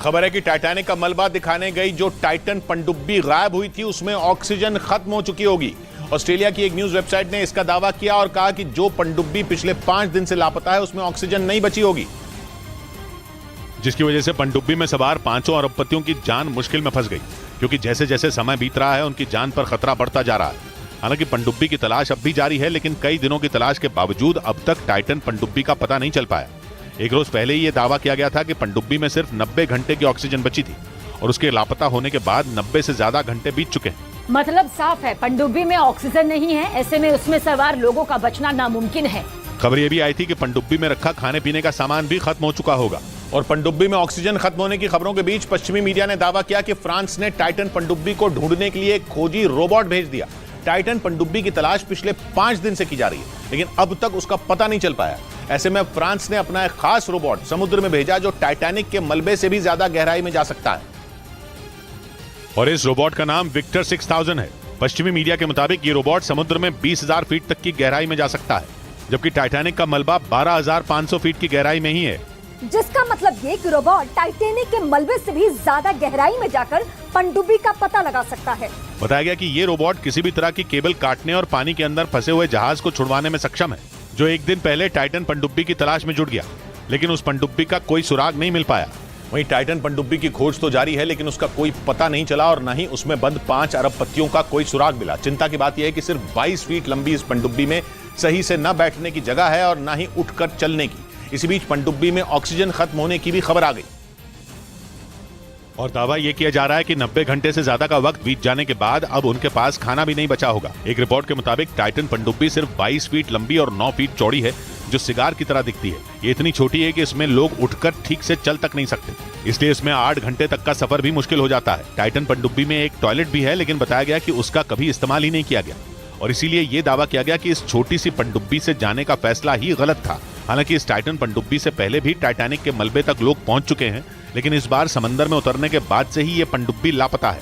खबर है कि टाइटैनिक का मलबा दिखाने गई जो टाइटन पनडुब्बी गायब हुई थी उसमें ऑक्सीजन खत्म हो चुकी होगी। ऑस्ट्रेलिया की एक न्यूज वेबसाइट ने इसका दावा किया और कहा कि जो पनडुब्बी पिछले 5 दिन से लापता है उसमें ऑक्सीजन नहीं बची होगी, जिसकी वजह से पनडुब्बी में सवार 5 अरबपतियों की जान मुश्किल में फंस गई, क्योंकि जैसे जैसे समय बीत रहा है उनकी जान पर खतरा बढ़ता जा रहा है। हालांकि पनडुब्बी की तलाश अब भी जारी है, लेकिन कई दिनों की तलाश के बावजूद अब तक टाइटन पनडुब्बी का पता नहीं चल पाया। एक रोज पहले ही यह दावा किया गया था कि पनडुब्बी में सिर्फ 90 घंटे की ऑक्सीजन बची थी और उसके लापता होने के बाद 90 से ज्यादा घंटे बीत चुके हैं। मतलब साफ है, पनडुब्बी में ऑक्सीजन नहीं है, ऐसे में उसमें सवार लोगों का बचना नामुमकिन है। खबर यह भी आई थी कि पनडुब्बी में रखा खाने पीने का सामान भी खत्म हो चुका होगा। और पनडुब्बी में ऑक्सीजन खत्म होने की खबरों के बीच पश्चिमी मीडिया ने दावा किया कि फ्रांस ने टाइटन पनडुब्बी को ढूंढने के लिए एक खोजी रोबोट भेज दिया। टाइटन पनडुब्बी की तलाश पिछले 5 दिन से की जा रही है, लेकिन अब तक उसका पता नहीं चल पाया। ऐसे में फ्रांस ने अपना एक खास रोबोट समुद्र में भेजा जो टाइटैनिक के मलबे से भी ज्यादा गहराई में जा सकता है। और इस रोबोट का नाम विक्टर 6000 है। पश्चिमी मीडिया के मुताबिक ये रोबोट समुद्र में 20,000 फीट तक की गहराई में जा सकता है, जबकि टाइटैनिक का मलबा 12,500 फीट की गहराई में ही है। जिसका मतलब ये कि रोबोट टाइटैनिक के मलबे से भी ज्यादा गहराई में जाकर पनडुब्बी का पता लगा सकता है। बताया गया कि ये रोबोट किसी भी तरह की केबल काटने और पानी के अंदर फंसे हुए जहाज को छुड़वाने में सक्षम है, जो एक दिन पहले टाइटन पनडुब्बी की तलाश में जुट गया, लेकिन उस पनडुब्बी का कोई सुराग नहीं मिल पाया। वहीं टाइटन पनडुब्बी की खोज तो जारी है, लेकिन उसका कोई पता नहीं चला और न ही उसमें बंद 5 अरबपतियों का कोई सुराग मिला। चिंता की बात यह है कि सिर्फ 22 फीट लंबी इस पनडुब्बी में सही से न बैठने की जगह है और न ही उठकर चलने की। इसी बीच पनडुब्बी में ऑक्सीजन खत्म होने की भी खबर आ गई और दावा यह किया जा रहा है कि 90 घंटे से ज्यादा का वक्त बीत जाने के बाद अब उनके पास खाना भी नहीं बचा होगा। एक रिपोर्ट के मुताबिक टाइटन पनडुब्बी सिर्फ 22 फीट लंबी और 9 फीट चौड़ी है, जो सिगार की तरह दिखती है। ये इतनी छोटी है कि इसमें लोग उठकर ठीक से चल तक नहीं सकते, इसलिए इसमें 8 घंटे तक का सफर भी मुश्किल हो जाता है। टाइटन पनडुब्बी में एक टॉयलेट भी है, लेकिन बताया गया कि उसका कभी इस्तेमाल ही नहीं किया गया और इसीलिए ये दावा किया गया कि इस छोटी सी पनडुब्बी से जाने का फैसला ही गलत था। हालांकि इस टाइटन पनडुब्बी से पहले भी टाइटैनिक के मलबे तक लोग पहुंच चुके हैं, लेकिन इस बार समंदर में उतरने के बाद से ही ये पनडुब्बी लापता है।